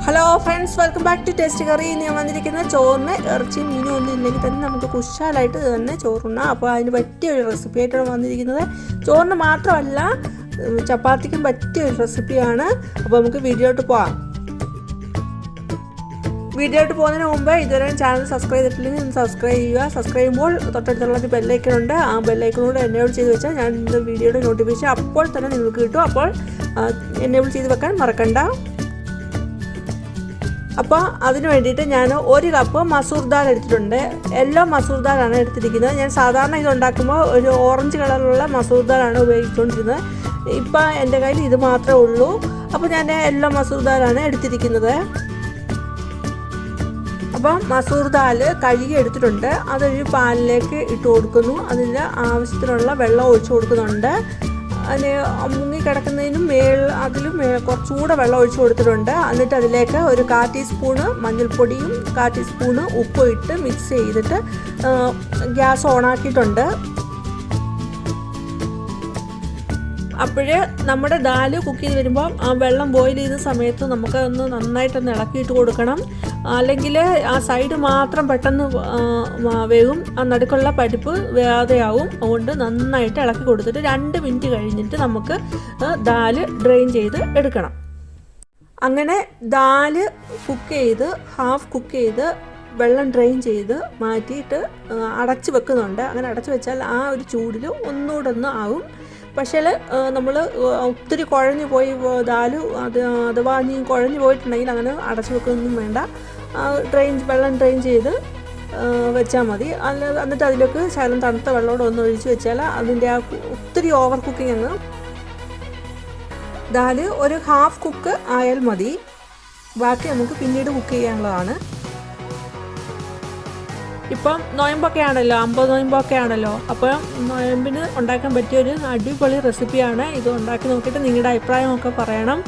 Hello friends, welcome back to tasty curry. ഞാൻ വന്നിരിക്കുന്ന ചോറിന് ഇറച്ചി മീനും ഒന്നും ഇല്ലെങ്കിൽ തന്നെ നമുക്ക് കുശാലായിട്ട് തന്നെ ചോറുണ്ണാം. അപ്പോൾ അതിന് പറ്റിയൊരു റെസിപ്പി ആയിട്ടാണ് വന്നിരിക്കുന്നത്. ചോറിന് മാത്രമല്ല ചപ്പാത്തിക്കും പറ്റിയൊരു റെസിപ്പിയാണ്. അപ്പോൾ നമുക്ക് വീഡിയോട്ട് പോകാം. വീഡിയോട്ട് പോകുന്നതിന് മുമ്പ് ഇതുവരെ ചാനൽ സബ്സ്ക്രൈബ് ചെയ്തിട്ടില്ലെങ്കിൽ ഒന്ന് സബ്സ്ക്രൈബ് ചെയ്യുക. സബ്സ്ക്രൈബ് ചെയ്യുമ്പോൾ തൊട്ടടുത്തുള്ള ഒരു ബെല്ലൈക്കൺ ഉണ്ട്. ആ ബെല്ലൈക്കണോട് എനേബിൾ ചെയ്ത് വെച്ചാൽ ഞാൻ ഇന്ന് വീഡിയോയുടെ നോട്ടിഫിക്കേഷൻ അപ്പോൾ തന്നെ നിങ്ങൾക്ക് കിട്ടും. അപ്പോൾ എനേബിൾ ചെയ്ത് വെക്കാൻ മറക്കണ്ട. അപ്പോൾ അതിന് വേണ്ടിയിട്ട് ഞാൻ 1 കപ്പ് മസൂർ ദാൽ എടുത്തിട്ടുണ്ട്. യെല്ലോ മസൂർ ദാലാണ് എടുത്തിരിക്കുന്നത്. ഞാൻ സാധാരണ ഇത് ഉണ്ടാക്കുമ്പോൾ ഒരു ഓറഞ്ച് കളറിലുള്ള മസൂർ ദാലാണ് ഉപയോഗിച്ചുകൊണ്ടിരുന്നത്. ഇപ്പോൾ എൻ്റെ കയ്യിൽ ഇത് മാത്രമേ ഉള്ളൂ. അപ്പോൾ ഞാൻ യെല്ലോ മസൂർ ദാലാണ് എടുത്തിരിക്കുന്നത്. അപ്പോൾ മസൂർ ദാൽ കഴുകി എടുത്തിട്ടുണ്ട്. അതൊരു പാനിലേക്ക് ഇട്ട് കൊടുക്കുന്നു. അതിന് ആവശ്യത്തിനുള്ള വെള്ളം ഒഴിച്ചു കൊടുക്കുന്നുണ്ട്. അതിന് മുങ്ങിക്കിടക്കുന്നതിനും അതിലും കുറച്ചുകൂടെ വെള്ളം ഒഴിച്ചു കൊടുത്തിട്ടുണ്ട്. എന്നിട്ട് അതിലേക്ക് ഒരു 1/4 ടീസ്പൂണ് മഞ്ഞൾപ്പൊടിയും 1/4 ടീസ്പൂണ് ഉപ്പും ഇട്ട് മിക്സ് ചെയ്തിട്ട് ഗ്യാസ് ഓണാക്കിയിട്ടുണ്ട്. അപ്പോഴേ നമ്മുടെ ദാൽ കുക്ക് ചെയ്ത് വരുമ്പോൾ ആ വെള്ളം ബോയിൽ ചെയ്യുന്ന സമയത്ത് നമുക്ക് ഒന്ന് നന്നായിട്ടൊന്ന് ഇളക്കിയിട്ട് കൊടുക്കണം. അല്ലെങ്കിൽ ആ സൈഡ് മാത്രം പെട്ടെന്ന് വേവും, ആ നടുക്കുള്ള പരിപ്പ് വേവാതെയാവും. അതുകൊണ്ട് നന്നായിട്ട് ഇളക്കി കൊടുത്തിട്ട് 2 മിനിറ്റ് കഴിഞ്ഞിട്ട് നമുക്ക് ദാൽ ഡ്രെയിൻ ചെയ്ത് എടുക്കണം. അങ്ങനെ ദാൽ കുക്ക് ചെയ്ത് ഹാഫ് കുക്ക് ചെയ്ത് വെള്ളം ഡ്രെയിൻ ചെയ്ത് മാറ്റിയിട്ട് അടച്ച് വെക്കുന്നുണ്ട്. അങ്ങനെ അടച്ച് വെച്ചാൽ ആ ഒരു ചൂടിൽ ഒന്നുകൂടെ ഒന്ന് ആവും. പക്ഷേ നമ്മൾ ഒത്തിരി കുഴഞ്ഞു പോയി ദാല് അഥവാ നീ കുഴഞ്ഞു പോയിട്ടുണ്ടെങ്കിൽ അങ്ങനെ അടച്ചു വെക്കുന്നൊന്നും വേണ്ട. വെള്ളം ഡ്രെയിൻ ചെയ്ത് വെച്ചാൽ മതി. എന്നിട്ട് അതിലേക്ക് ശകലം തണുത്ത വെള്ളത്തോടെ ഒന്ന് ഒഴിച്ച് വെച്ചാൽ അതിൻ്റെ ആ ഒത്തിരി ഓവർ കുക്കിംഗ് അങ്ങ് ദാല് ഒരു ഹാഫ് കുക്ക് ആയാൽ മതി. ബാക്കി നമുക്ക് പിന്നീട് കുക്ക് ചെയ്യാനുള്ളതാണ്. ഇപ്പം നോയമ്പൊക്കെ ആണല്ലോ, 50 നോയമ്പൊക്കെ ആണല്ലോ. അപ്പോൾ നോയമ്പിന് ഉണ്ടാക്കാൻ പറ്റിയൊരു അടിപൊളി റെസിപ്പിയാണ്. ഇത് ഉണ്ടാക്കി നോക്കിയിട്ട് നിങ്ങളുടെ അഭിപ്രായമൊക്കെ പറയണം.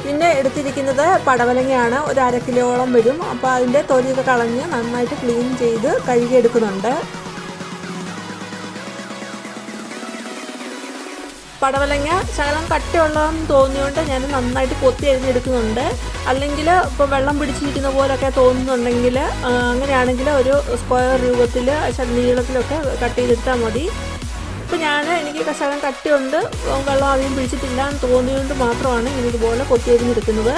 പിന്നെ എടുത്തിരിക്കുന്നത് പടവലങ്ങയാണ്. ഒരു 1/2 കിലോളം വരും. അപ്പോൾ അതിൻ്റെ തൊലിയൊക്കെ കളഞ്ഞ് നന്നായിട്ട് ക്ലീൻ ചെയ്ത് കഴുകിയെടുക്കുന്നുണ്ട്. പടവലങ്ങ ശകലം കട്ടിയുള്ളതെന്ന് തോന്നിയുകൊണ്ട് ഞാൻ നന്നായിട്ട് കൊത്തി അരിഞ്ഞെടുക്കുന്നുണ്ട്. അല്ലെങ്കിൽ ഇപ്പോൾ വെള്ളം പിടിച്ചിരിക്കുന്ന പോലൊക്കെ തോന്നുന്നുണ്ടെങ്കിൽ അങ്ങനെയാണെങ്കിൽ ഒരു സ്ക്വയർ രൂപത്തിൽ നീളത്തിലൊക്കെ കട്ട് ചെയ്തെടുത്താൽ മതി. ഇപ്പോൾ എനിക്ക് ശകലം കട്ടിയുണ്ട്, വെള്ളം അധികം പിടിച്ചിട്ടില്ല എന്ന് തോന്നിയുകൊണ്ട് മാത്രമാണ് ഇതുപോലെ കൊത്തി അരിഞ്ഞെടുക്കുന്നത്.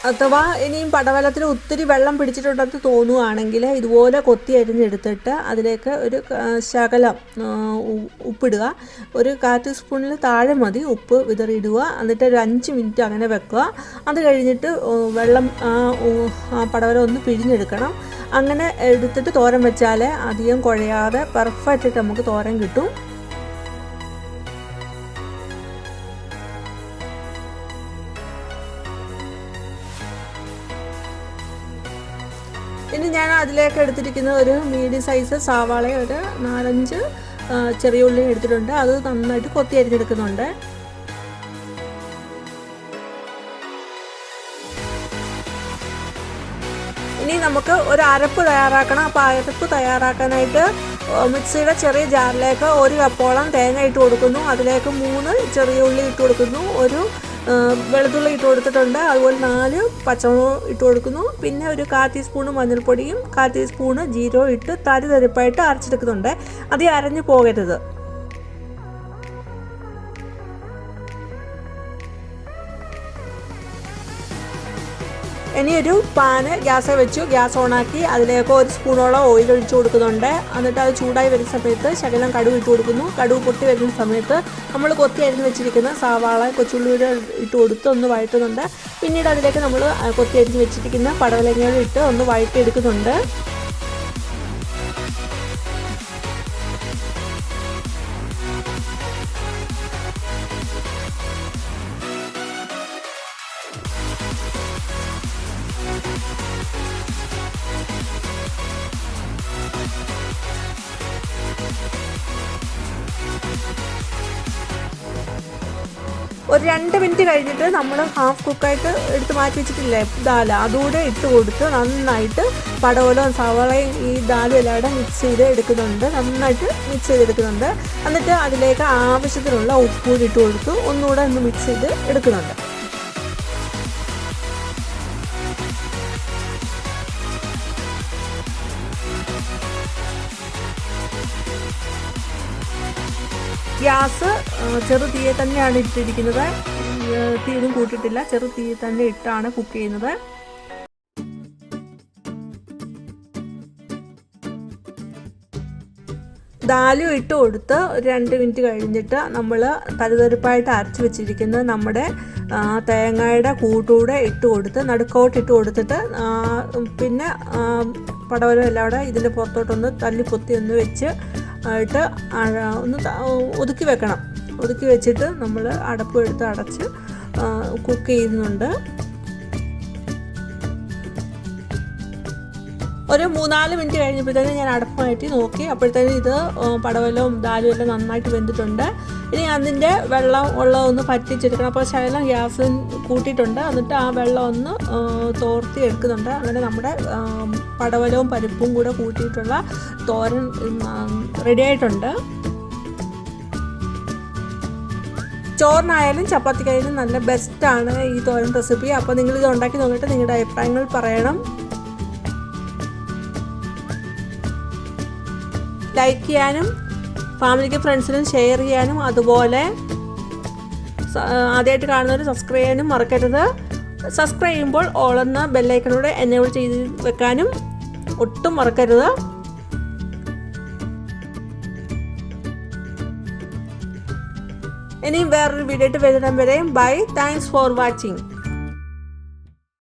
അഥവാ ഇനിയും പടവലത്തിൽ ഒത്തിരി വെള്ളം പിടിച്ചിട്ടുണ്ടെന്ന് തോന്നുകയാണെങ്കിൽ ഇതുപോലെ കൊത്തി അരിഞ്ഞെടുത്തിട്ട് അതിലേക്ക് ഒരു ശകലം ഉപ്പിടുക. ഒരു 1/4 ടീസ്പൂണിൽ താഴെ മതി ഉപ്പ് വിതറിയിടുക. എന്നിട്ട് ഒരു 5 മിനിറ്റ് അങ്ങനെ വെക്കുക. അത് കഴിഞ്ഞിട്ട് വെള്ളം പടവലം ഒന്ന് പിഴിഞ്ഞെടുക്കണം. അങ്ങനെ എടുത്തിട്ട് തോരൻ വെച്ചാൽ അധികം കുഴയാതെ പെർഫെക്റ്റായിട്ട് നമുക്ക് തോരൻ കിട്ടും. ഇനി ഞാൻ അതിലേക്ക് എടുത്തിരിക്കുന്ന ഒരു മീഡിയം സൈസ് സവാള, ഒരു 4-5 ചെറിയ ഉള്ളി എടുത്തിട്ടുണ്ട്. അത് നന്നായിട്ട് കൊത്തി അരിഞ്ഞെടുക്കുന്നുണ്ട്. ഇനി നമുക്ക് ഒരു അരപ്പ് തയ്യാറാക്കണം. അപ്പോൾ അരപ്പ് തയ്യാറാക്കാനായിട്ട് മിക്സിയുടെ ചെറിയ ജാറിലേക്ക് 1 കപ്പോളം തേങ്ങ ഇട്ട് കൊടുക്കുന്നു. അതിലേക്ക് 3 ചെറിയ ഉള്ളി ഇട്ട് കൊടുക്കുന്നു. ഒരു വെളുത്തുള്ളി ഇട്ട് കൊടുത്തിട്ടുണ്ട്. അതുപോലെ 4 പച്ചമുളക് ഇട്ട് കൊടുക്കുന്നു. പിന്നെ ഒരു 1/4 ടീസ്പൂണ് മഞ്ഞൾപ്പൊടിയും 1/4 ടീസ്പൂണ് ജീരകവും ഇട്ട് തരിതരിപ്പായിട്ട് അരച്ചെടുക്കുന്നുണ്ട്. അത് അരഞ്ഞു പോകരുത്. ഇനി ഒരു പാന് ഗ്യാസ് വെച്ചു. ഗ്യാസ് ഓണാക്കി അതിലേക്ക് 1 സ്പൂണോളം ഓയിൽ ഒഴിച്ചു കൊടുക്കുന്നുണ്ട്. എന്നിട്ട് അത് ചൂടായി വരുന്ന സമയത്ത് ശകലം കടുക് ഇട്ട് കൊടുക്കുന്നു. കടുക് പൊട്ടി വരുന്ന സമയത്ത് നമ്മൾ കൊത്തി അരിഞ്ഞ് വെച്ചിരിക്കുന്ന സവാള, കൊച്ചുള്ളിയുടെ ഇട്ട് കൊടുത്ത് ഒന്ന് വഴറ്റുന്നുണ്ട്. പിന്നീട് അതിലേക്ക് നമ്മൾ കൊത്തി അരിഞ്ഞ് വെച്ചിരിക്കുന്ന പടവലങ്ങകൾ ഇട്ട് ഒന്ന് വഴറ്റിയെടുക്കുന്നുണ്ട്. ഒരു 2 മിനിറ്റ് കഴിഞ്ഞിട്ട് നമ്മൾ ഹാഫ് കുക്കായിട്ട് എടുത്ത് മാറ്റി വെച്ചിട്ടില്ലേ ദാൽ, അതുകൂടെ ഇട്ട് കൊടുത്ത് നന്നായിട്ട് പടവലവും സവാളയും ഈ ദാലും എല്ലാം കൂടെ മിക്സ് ചെയ്ത് എടുക്കുന്നുണ്ട്, നന്നായിട്ട് മിക്സ് ചെയ്തെടുക്കുന്നുണ്ട്. എന്നിട്ട് അതിലേക്ക് ആവശ്യത്തിനുള്ള ഉപ്പൂടി ഇട്ട് കൊടുത്ത് ഒന്നുകൂടെ ഒന്ന് മിക്സ് ചെയ്ത് എടുക്കുന്നുണ്ട്. ഗ്യാസ് ചെറു തീയെ തന്നെയാണ് ഇട്ടിരിക്കുന്നത്, തീയൊന്നും കൂട്ടിയിട്ടില്ല, ചെറു തീ തന്നെ ഇട്ടാണ് കുക്ക് ചെയ്യുന്നത്. ദാലും ഇട്ട് കൊടുത്ത് 2 മിനിറ്റ് കഴിഞ്ഞിട്ട് നമ്മൾ തരിതരിപ്പായിട്ട് അരച്ച് വെച്ചിരിക്കുന്ന നമ്മുടെ തേങ്ങയുടെ കൂട്ടുകൂടെ ഇട്ട് കൊടുത്ത് നടുക്കോട്ട് ഇട്ട് കൊടുത്തിട്ട് പിന്നെ പടവലം എല്ലാം കൂടെ ഇതിൻ്റെ പുറത്തോട്ടൊന്ന് തല്ലിപ്പൊത്തി ഒന്ന് വെച്ച് ആയിട്ട് ഒന്ന് ഒതുക്കി വെക്കണം. ഒതുക്കി വെച്ചിട്ട് നമ്മൾ അടപ്പ് എടുത്ത് അടച്ച് കുക്ക് ചെയ്യുന്നുണ്ട്. ഒരു 3-4 മിനിറ്റ് കഴിഞ്ഞപ്പോഴത്തേനും ഞാൻ അടപ്പ് മാറ്റി നോക്കി. അപ്പോഴത്തേനും ഇത് പടവലവും ദാലും എല്ലാം നന്നായിട്ട് വെന്തിട്ടുണ്ട്. ഇനി അതിൻ്റെ വെള്ളം ഒന്ന് പറ്റിച്ചെടുക്കണം. അപ്പോൾ ശകലം ഗ്യാസ് കൂട്ടിയിട്ടുണ്ട്. എന്നിട്ട് ആ വെള്ളം ഒന്ന് തോർത്തി എടുക്കുന്നുണ്ട്. അങ്ങനെ നമ്മുടെ പടവലവും പരിപ്പും കൂടെ കൂട്ടിയിട്ടുള്ള തോരൻ റെഡി ആയിട്ടുണ്ട്. ചോറിനായാലും ചപ്പാത്തിക്കായാലും നല്ല ബെസ്റ്റാണ് ഈ തോരൻ റെസിപ്പി. അപ്പോൾ നിങ്ങളിത് ഉണ്ടാക്കി നോക്കിയിട്ട് നിങ്ങളുടെ അഭിപ്രായങ്ങൾ പറയണം. ലൈക്ക് ചെയ്യാനും ഫാമിലിക്ക് ഫ്രണ്ട്സിനും ഷെയർ ചെയ്യാനും അതുപോലെ ആദ്യമായിട്ട് കാണുന്നവർ സബ്സ്ക്രൈബ് ചെയ്യാനും മറക്കരുത്. സബ്സ്ക്രൈബ് ചെയ്യുമ്പോൾ ഓൾ എന്ന ബെല്ലൈക്കണൂടെ എനേബിൾ ചെയ്ത് വെക്കാനും ഒട്ടും മറക്കരുത്. ഇനിയും വേറൊരു വീഡിയോ ആയിട്ട് വരുന്നവരെയും ബൈ. Thanks for watching.